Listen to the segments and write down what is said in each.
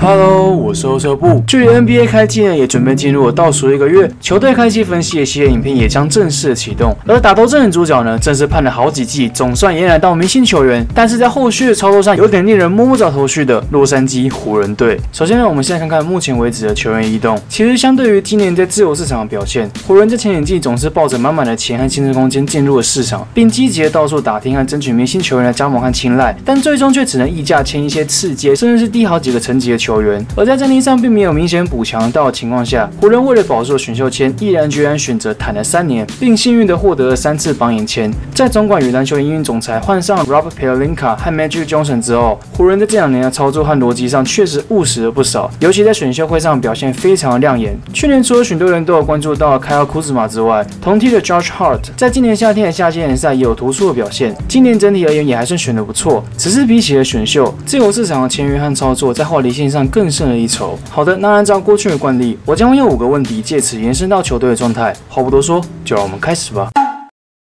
Hello， 我是欧社部。距离 NBA 开季呢，也准备进入了倒数1个月，球队开季分析的系列影片也将正式的启动。而打头阵的主角呢，正是盼了好几季，总算延揽到明星球员，但是在后续的操作上有点令人摸不着头绪的洛杉矶湖人队。首先呢，我们现在看看目前为止的球员移动。其实相对于今年在自由市场的表现，湖人在前几季总是抱着满满的钱和薪资空间进入了市场，并积极的到处打听和争取明星球员的加盟和青睐，但最终却只能溢价签一些次阶甚至是低好几个层级的球员。而在战力上并没有明显补强到的情况下，湖人为了保住选秀签，毅然决然选择谈了3年，并幸运的获得了3次榜眼签。在总管与篮球营运总裁换上 Rob Pelinka 和 Magic Johnson 之后，湖人在这2年的操作和逻辑上确实务实了不少，尤其在选秀会上表现非常的亮眼。去年除了许多人都有关注到凯尔库兹马之外，同梯的 Josh Hart 在今年夏天的夏季联赛也有突出的表现。今年整体而言也还算选得不错，只是比起了选秀，自由市场的签约和操作在话题性上更胜了一筹。好的，那按照过去的惯例，我将会用5个问题借此延伸到球队的状态。话不多说，就让我们开始吧。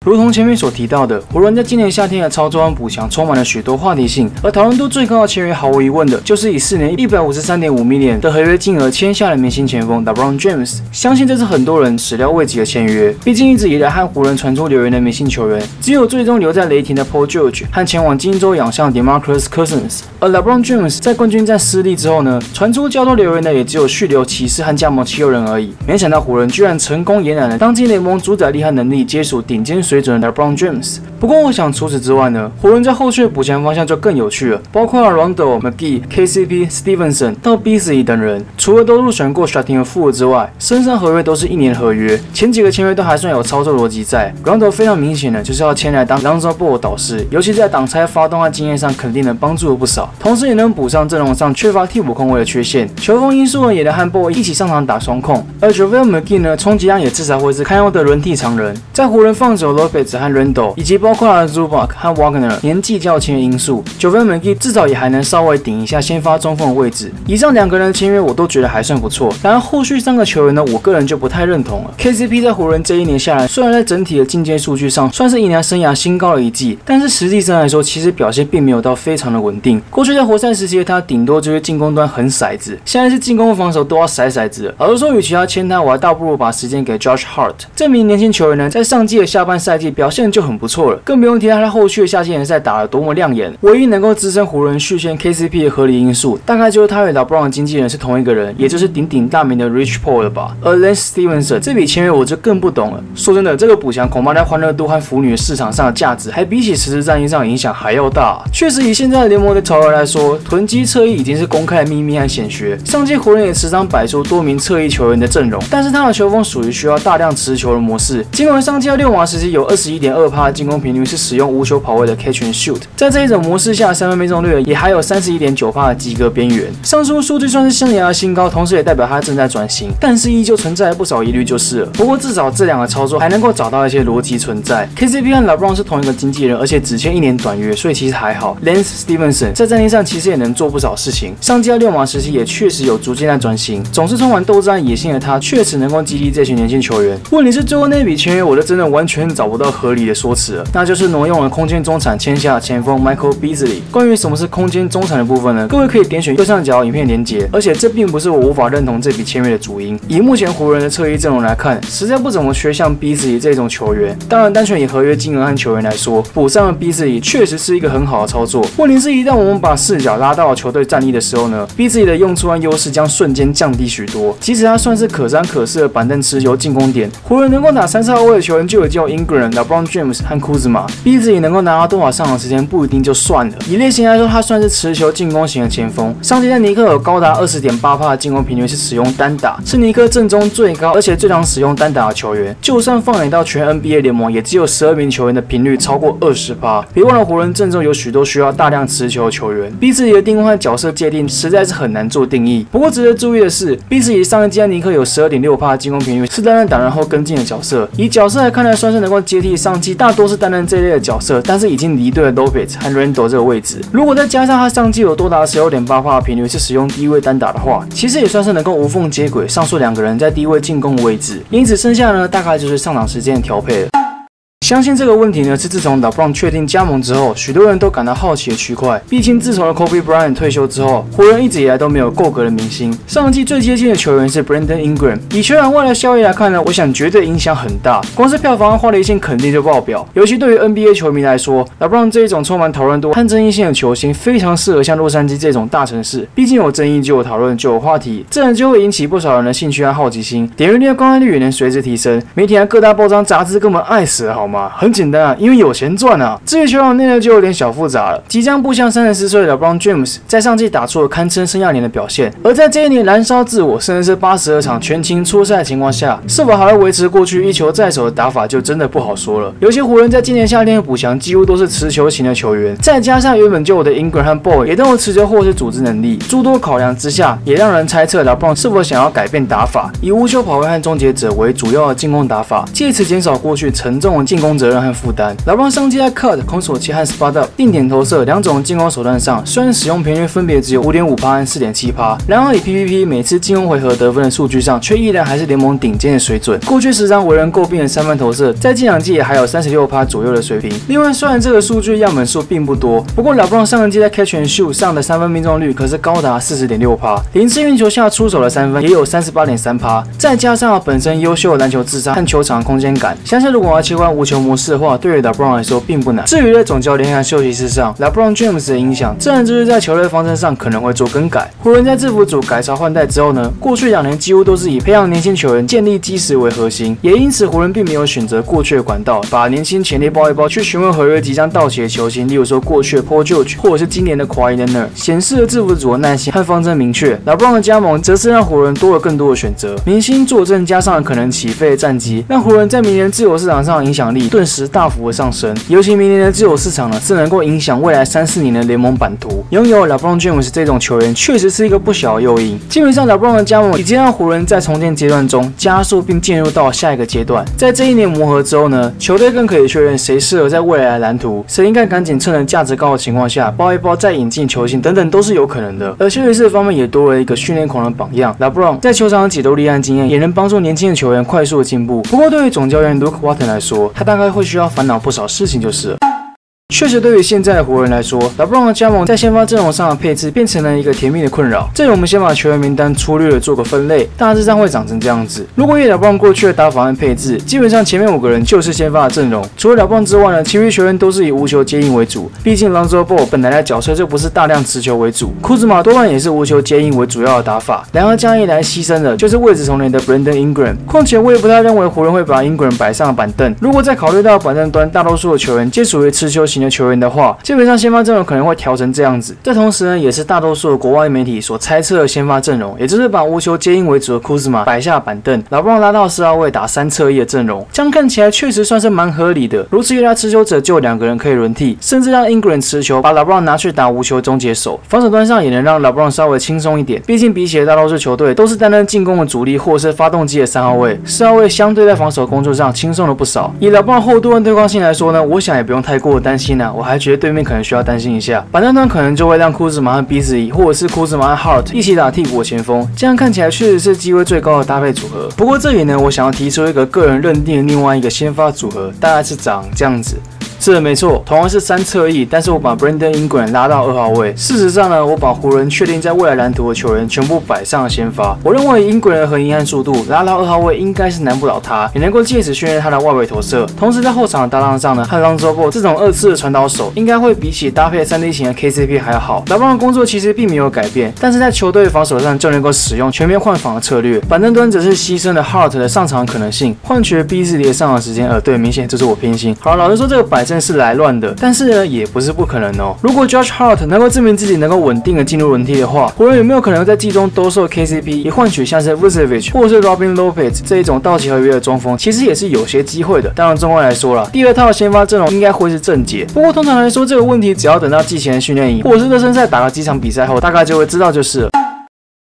如同前面所提到的，湖人在今年夏天的操作和补强充满了许多话题性，而讨论度最高的签约毫无疑问的就是以4年153.5 million 的合约金额签下了明星前锋 LeBron James。相信这是很多人始料未及的签约，毕竟一直以来和湖人传出留言的明星球员，只有最终留在雷霆的 Paul George 和前往金州养相的 DeMarcus Cousins。而 LeBron James 在冠军战失利之后呢，传出较多留言的也只有续留骑士和加盟7人而已。没想到湖人居然成功延揽了当今联盟主宰力和能力皆属顶尖水准的 LeBron James。不过我想除此之外呢，湖人在后续的补强方向就更有趣了，包括 Rondo、McGee、KCP、Stevenson 到 Beasley 等人，除了都入选过 Starting 4之外，身上合约都是1年合约。前几个签约都还算有操作逻辑在。Rondo 非常明显的就是要签来当 Lonzo Ball 导师，尤其在挡拆、发动和经验上肯定能帮助了不少，同时也能补上阵容上缺乏替补控卫的缺陷。球风因素呢也能和 Ball 一起上场打双控，而 JaVale McGee 呢充其量也至少会是堪用的轮替常人。在湖人放走 Lopez 和 Randle 以及包括了 Zubac 和 Wagner 年纪较轻的因素 ，JaVale McGee 至少也还能稍微顶一下先发中锋的位置。以上2个人的签约我都觉得还算不错，然而后续3个球员呢，我个人就不太认同了。KCP 在湖人这1年下来，虽然在整体的进阶数据上算是以年生涯新高的一季，但是实际上来说，其实表现并没有到非常的稳定。过去在活塞时期的他，顶多就是进攻端很骰子，现在是进攻防守都要骰骰子了。老实说，与其要签他，我还倒不如把时间给 Josh Hart。这名年轻球员呢，在上季的下半赛季表现就很不错了，更不用提他在后续的夏季联赛打得多么亮眼。唯一能够支撑湖人续签 KCP 的合理因素，大概就是他与 LeBron 的经纪人是同一个人，也就是鼎鼎大名的 Rich Paul 了吧。而 Lance Stevenson 这笔签约我就更不懂了。说真的，这个补强恐怕在欢乐度和腐女市场上的价值，还比起实质战役上的影响还要大。确实，以现在联盟的潮流来说，囤积侧翼已经是公开的秘密和显学。上季湖人也时常摆出多名侧翼球员的阵容，但是他的球风属于需要大量持球的模式。尽管上季6码时期有21.2%的进攻频率是使用无球跑位的 Catch and Shoot， 在这一种模式下，3分命中率也还有31.9%的及格边缘。上述数据算是生涯的新高，同时也代表他正在转型，但是依旧存在不少疑虑就是了。不过至少这2个操作还能够找到一些逻辑存在。KCP 和 LeBron 是同一个经纪人，而且只签1年短约，所以其实还好。Lance Stevenson 在战力上其实也能做不少事情，上季6码时期也确实有逐渐在转型，总是充满斗志和野心的他，确实能够激励这群年轻球员。问题是最后那笔签约，我就真的完全找不到合理的说辞了，那就是挪用了空间中产签下前锋 Michael Beasley。关于什么是空间中产的部分呢？各位可以点选右上角影片连结，而且这并不是我无法认同这笔签约的主因。以目前湖人的侧翼阵容来看，实在不怎么缺像 Beasley 这种球员。当然，单纯以合约金额和球员来说，补上了 Beasley 确实是一个很好的操作。问题是，一旦我们把视角拉到了球队战力的时候呢 ，Beasley 的用处和优势将瞬间降低许多。即使他算是可三可四的板凳持球进攻点，湖人能够打3号位的球员就有叫 Ingram、LeBron James 和库兹马。Beasley 能够拿到多少上场时间不一定就算了。以类型来说，他算是持球进攻型的前锋。上季在尼克有高达20.8%的进攻频率是使用单打，是尼克阵中最高而且最常使用单打的球员。就算放眼到全 NBA 联盟，也只有12名球员的频率超过20%。别忘了湖人阵中有许多需要大量持球的球员。Beasley 的定位和角色界定实在是很难做定义。不过值得注意的是，Beasley上一季在尼克有12.6%的进攻频率，是担任挡人后跟进的角色。以角色来看来，算是能够接替上季大多是担任这一类的角色，但是已经离队了 Lopez 和 Randle 这个位置。如果再加上他上季有多达16.8%的频率是使用低位单打的话，其实也算是能够无缝接轨上述2个人在低位进攻的位置。因此剩下呢，大概就是上场时间的调配了。相信这个问题呢是自从 LeBron 确定加盟之后，许多人都感到好奇的区块。毕竟自从了 Kobe Bryant 退休之后，湖人一直以来都没有够格的明星。上季最接近的球员是 Brandon Ingram， 以球员外的效益来看呢，我想绝对影响很大。光是票房和话题性肯定就爆表，尤其对于 NBA 球迷来说 ，LeBron 这一种充满讨论度和争议性的球星，非常适合像洛杉矶这种大城市。毕竟有争议就有讨论，就有话题，自然就会引起不少人的兴趣和好奇心，点阅率和观看率也能随之提升。媒体和各大报章杂志根本爱死了好吗？很简单啊，因为有钱赚啊。至于球场内呢，就有点小复杂了。即将步向34岁的 LeBron James， 在上季打出了堪称生涯年的表现，而在这一年燃烧自我，甚至是82场全勤出赛的情况下，是否还会维持过去一球在手的打法，就真的不好说了。尤其湖人在今年夏天的补强几乎都是持球型的球员，再加上原本就有的 Ingram 和 Boy 也都有持球或是组织能力，诸多考量之下，也让人猜测 LeBron 是否想要改变打法，以无球跑位和终结者为主要的进攻打法，借此减少过去沉重的进攻责任和负担。LeBron 上季在 Cut 空手切和 Spot Up 定点投射两种进攻手段上，虽然使用频率分别只有 5.5% 和 4.7%， 然而以 PPP 每次进攻回合得分的数据上，却依然还是联盟顶尖的水准。过去10场为人诟病的三分投射，在近2季也还有 36% 左右的水平。另外，虽然这个数据样本数并不多，不过 LeBron 上一季在 Catch and Shoot 上的三分命中率可是高达 40.6%， 零次运球下出手的三分也有 38.3%， 再加上本身优秀的篮球智商和球场空间感，相信如果要切换无球模式的话，对于 LeBron 来说并不难。至于在总教练和休息室上 ，LeBron James 的影响，自然就是在球队方针上可能会做更改。湖人在制服组改朝换代之后呢，过去2年几乎都是以培养年轻球员、建立基石为核心，也因此湖人并没有选择过去的管道，把年轻潜力包一包去询问合约即将到期的球星，例如说过去的 Paul George 或者是今年的 Kawhi Leonard， 显示了制服组的耐心和方针明确。LeBron 的加盟则是让湖人多了更多的选择，明星坐镇加上可能起飞的战绩，让湖人在明年自由市场上的影响力顿时大幅的上升。尤其明年的自由市场呢，是能够影响未来3-4年的联盟版图。拥有 LeBron James 这种球员，确实是一个不小的诱因。基本上 LeBron 的加盟已经让湖人在重建阶段中加速并进入到下一个阶段。在这一年磨合之后呢，球队更可以确认谁适合在未来的蓝图，谁应该赶紧趁着价值高的情况下包一包再引进球星等等都是有可能的。而休息室方面也多了一个训练狂的榜样 ，LeBron 在球场的解读力和经验也能帮助年轻的球员快速的进步。不过对于总教练 Luke Walton 来说，他大概会需要烦恼不少事情就是了。确实，对于现在的湖人来说 ，LeBron 的加盟在先发阵容上的配置变成了一个甜蜜的困扰。这里我们先把球员名单粗略的做个分类，大致上会长成这样子。如果以 LeBron 过去的打法和配置，基本上前面5个人就是先发的阵容。除了 LeBron 之外呢，其余球员都是以无球接应为主。毕竟 Lonzo Ball 本来的角色就不是大量持球为主，库兹马多半也是无球接应为主要的打法。然而这样一来，牺牲的就是位置重连的 Brandon Ingram。况且我也不太认为湖人会把 Ingram 摆上板凳。如果再考虑到板凳端大多数的球员皆属于持球型的球员的话，基本上先发阵容可能会调成这样子。这同时呢，也是大多数的国外媒体所猜测的先发阵容，也就是把无球接应为主的库兹马摆下板凳，LeBron拉到4号位打3侧翼的阵容。这样看起来确实算是蛮合理的。如此一来，持球者就2个人可以轮替，甚至让 Ingram 持球，把 LeBron 拿去打无球终结手。防守端上也能让 LeBron 稍微轻松一点。毕竟比起大多数球队都是担任进攻的主力或是发动机的3号位，4号位相对在防守工作上轻松了不少。以 LeBron 厚度和对抗性来说呢，我想也不用太过担心啊。我还觉得对面可能需要担心一下，板凳端可能就会让库兹马和 Beasley 或者是库兹马和 Hart 一起打替补前锋，这样看起来确实是机会最高的搭配组合。不过这里呢，我想要提出一个个人认定的另外一个先发组合，大概是长这样子。是的，没错，同样是3侧翼，但是我把 Brandon Ingram 拉到2号位。事实上呢，我把湖人确定在未来蓝图的球员全部摆上了先发。我认为 Ingram 的横移和速度拉到2号位应该是难不倒他，也能够借此训练他的外围投射。同时在后场的搭档上呢，和 Lonzo Ball 这种2次的传导手，应该会比起搭配3D 型的 KCP 还要好。LeBron 的工作其实并没有改变，但是在球队防守上就能够使用全面换防的策略。板凳端则是牺牲了 Hart 的上场可能性，换取了 Beasley 的上场时间。对，明显就是我偏心。好，老实说，这个摆阵是来乱的，但是呢，也不是不可能哦。如果 Josh Hart 能够证明自己能够稳定的进入轮替的话，湖人有没有可能在季中兜售 KCP， 以换取像是 Vucevic 或是 Robin Lopez 这一种到期合约的中锋，其实也是有些机会的。当然，纵观来说啦，第2套先发阵容应该会是正解。不过通常来说，这个问题只要等到季前的训练营或者是热身赛打个几场比赛后，大概就会知道就是了。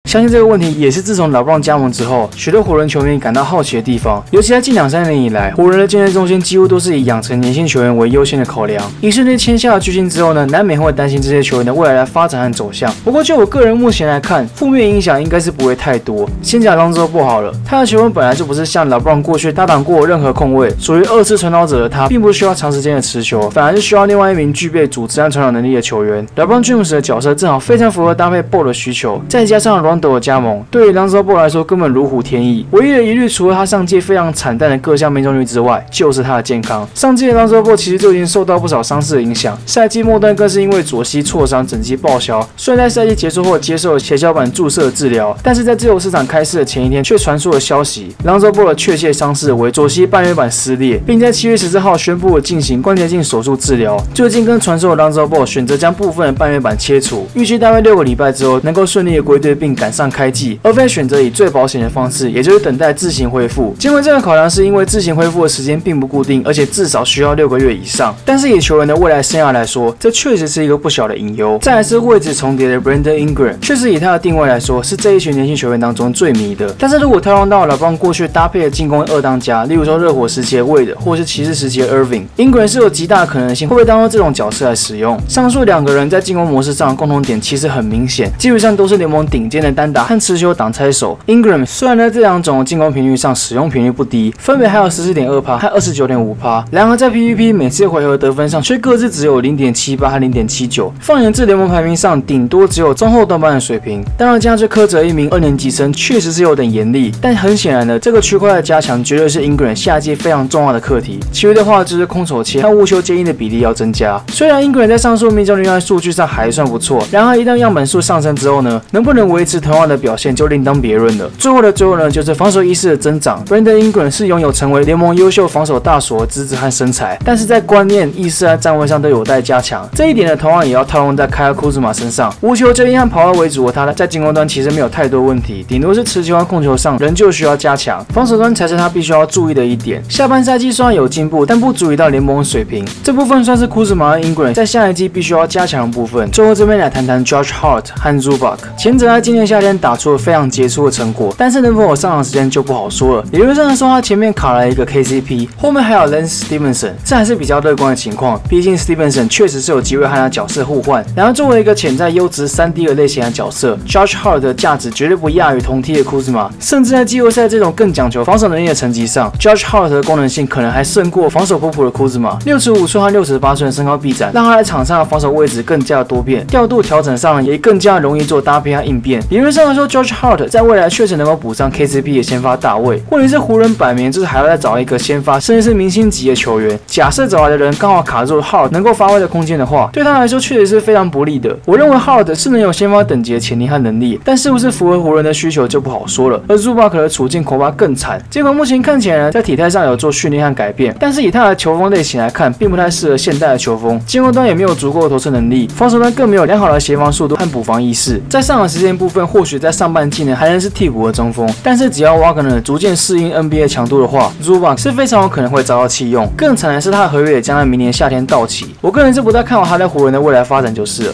相信这个问题也是自从LeBron加盟之后，许多湖人球迷感到好奇的地方。尤其在近2-3年以来，湖人的建设中心几乎都是以养成年轻球员为优先的考量。一瞬间签下了巨星之后呢，难免会担心这些球员的未来的发展和走向。不过就我个人目前来看，负面影响应该是不会太多。先讲Lonzo Ball好了，他的球风本来就不是像LeBron过去搭档过任何控卫，属于2次传导者的他，并不需要长时间的持球，反而是需要另外一名具备组织和传导能力的球员。LeBron James 的角色正好非常符合搭配 Ball 的需求，再加上 Rondo 的加盟，对于 Lonzo Ball 来说根本如虎添翼。唯一的疑虑，除了他上届非常惨淡的各项命中率之外，就是他的健康。上届的 Lonzo Ball 其实就已经受到不少伤势的影响，赛季末段更是因为左膝挫伤整季报销。虽然在赛季结束后接受了血小板注射治疗，但是在自由市场开市的前一天，却传出了消息 ，Lonzo Ball 的确切伤势为左膝半月板撕裂，并在7月14号宣布了进行关节镜手术治疗。最近更传授 Lonzo Ball 选择将部分的半月板切除，预计大概6个礼拜之后能够顺利的归队并赶上开季，而非选择以最保险的方式，也就是等待自行恢复。尽管这个考量是因为自行恢复的时间并不固定，而且至少需要6个月以上，但是以球员的未来生涯来说，这确实是一个不小的隐忧。再来是位置重叠的 Brandon Ingram， 确实以他的定位来说，是这一群年轻球员当中最迷的。但是如果套用到LeBron过去搭配的进攻二当家，例如说热火时期的 Wade， 或是骑士时期的 Irving，Ingram 是有极大的可能性会被当做这种角色来使用。上述2个人在进攻模式上的共同点其实很明显，基本上都是联盟顶尖的单打和持球挡拆手。Ingram 虽然在这2种进攻频率上使用频率不低，分别还有 14.2% 和 29.5%， 然而在 PVP 每次回合得分上却各自只有 0.78 和 0.79， 放眼至联盟排名上顶多只有中后段班的水平。当然这样去苛责一名2年级生确实是有点严厉，但很显然的，这个区块的加强绝对是 Ingram 下季非常重要的课题。其余的话就是空手切和无球接应的比例要增加。虽然 Ingram 在上述命中率和数据上还算不错，然而一旦样本数上升之后呢，能不能维持同样的表现就另当别论了。最后呢，就是防守意识的增长。Brandon Ingram 是拥有成为联盟优秀防守大锁的资质和身材，但是在观念、意识和站位上都有待加强。这一点呢，同样也要套用在凯尔库兹马身上。无球接应和跑位为主的他在进攻端其实没有太多问题，顶多是持球和控球上仍旧需要加强，防守端才是他必须要注意的一点。下半赛季虽然有进步，但不足以到联盟水平，这部分算是库兹马和 Ingram 在下一季必须要加强的部分。最后这边来谈谈 Josh Hart 和 Zubac， 前者在今年夏天打出了非常杰出的成果，但是能否有上场时间就不好说了。理论上来说，他前面卡了一个 KCP， 后面还有 Lance Stevenson， 这还是比较乐观的情况，毕竟 Stevenson 确实是有机会和他角色互换。然后作为一个潜在优质3D 的类型的角色 ，Josh Hart 的价值绝对不亚于同梯的库兹马，甚至在季后赛这种更讲求防守能力的层级上 ，Josh Hart 的功能性可能还胜过防守普普的库兹马。65寸和68寸的身高臂展，让他在场上的防守位置更加多变，调度调整上也更加容易做搭配和应变。理论上来说 ，Josh Hart 在未来确实能够补上 KCP 的先发大位。问题是湖人摆明就是还要再找一个先发，甚至是明星级的球员。假设找来的人刚好卡住 Hart 能够发挥的空间的话，对他来说确实是非常不利的。我认为 Hart 是能有先发等级的潜力和能力，但是不是符合湖人的需求就不好说了。而 Zubac 的处境恐怕更惨。尽管目前看起来呢，在体态上有做训练和改变，但是以他的球风类型来看，并不太适合现代的球风。进攻端也没有足够的投射能力，防守端更没有良好的协防速度和补防意识。在上场时间部分，或许在上半季呢还能是替补的中锋，但是只要 Wagner 逐渐适应 NBA 强度的话 ，Zubac 是非常有可能会遭到弃用。更惨的是他的合约也将在明年夏天到期。我个人是不太看好他在湖人的未来发展就是了。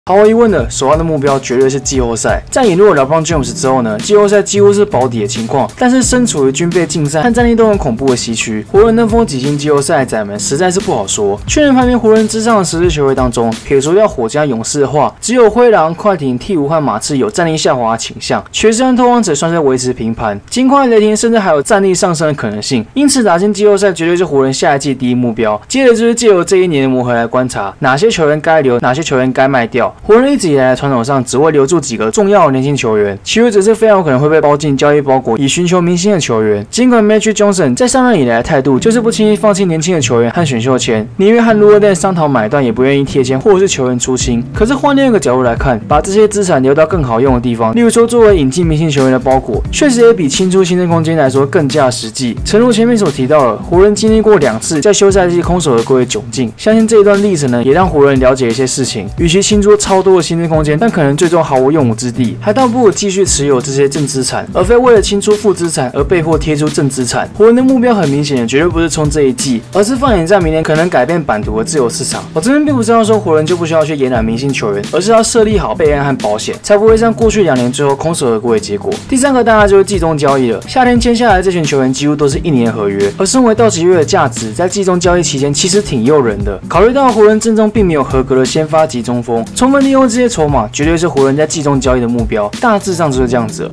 毫无疑问的，首要的目标绝对是季后赛。在引入了 LeBron James 之后呢，季后赛几乎是保底的情况。但是身处于军备竞赛和战力都很恐怖的西区，湖人能否挤进季后赛，仔们实在是不好说。去年排名湖人之上的10支球队当中，撇除掉火箭、勇士的话，只有灰狼、快艇、鹈鹕和马刺有战力下滑的倾向，爵士和拓荒者算是维持平盘，金块、雷霆甚至还有战力上升的可能性。因此，打进季后赛绝对是湖人下一季第一目标。接着就是借由这一年的磨合来观察哪些球员该留，哪些球员该卖掉。湖人一直以来的传统上只会留住几个重要的年轻球员，其余则是非常有可能会被包进交易包裹以寻求明星的球员。尽管 Magic Johnson 在上任以来的态度就是不轻易放弃年轻的球员和选秀签，宁愿和路尔丹商讨买断，也不愿意贴签或者是球员出清。可是换另一个角度来看，把这些资产留到更好用的地方，例如说作为引进明星球员的包裹，确实也比清出新增空间来说更加实际。诚如前面所提到的，湖人经历过2次在休赛季空手而归的窘境，相信这一段历程呢，也让湖人了解一些事情。与其清出超多的薪资空间，但可能最终毫无用武之地，还倒不如继续持有这些正资产，而非为了清出负资产而被迫贴出正资产。湖人的目标很明显的，绝对不是冲这一季，而是放眼在明年可能改变版图的自由市场。我这边并不是要说湖人就不需要去延揽明星球员，而是要设立好备案和保险，才不会像过去2年最后空手而归的结果。第3个当然就是季中交易了。夏天签下来的这群球员几乎都是1年合约，而身为道奇队的价值，在季中交易期间其实挺诱人的。考虑到湖人阵中并没有合格的先发级中锋，充分利用这些筹码，绝对是湖人在季中交易的目标。大致上就是这样子了。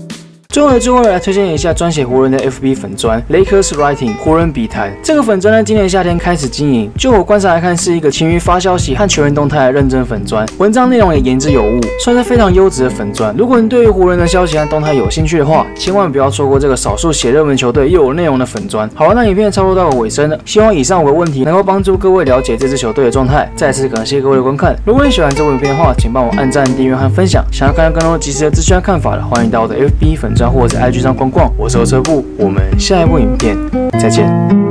最后来推荐一下专写湖人的 FB 粉专 Lakers Writing 湖人笔谈。这个粉专在今年夏天开始经营，就我观察来看，是一个勤于发消息和球员动态的认真粉专，文章内容也言之有物，算是非常优质的粉专。如果你对于湖人的消息和动态有兴趣的话，千万不要错过这个少数写热门球队又有内容的粉专。好了，那影片差不多到了尾声了，希望以上5个问题能够帮助各位了解这支球队的状态。再次感谢各位的观看，如果你喜欢这部影片的话，请帮我按赞、订阅和分享。想要看到更多及时的资讯和看法的，欢迎到我的 FB 粉专或者是 IG 上逛逛。我是欧车部，我们下一部影片再见。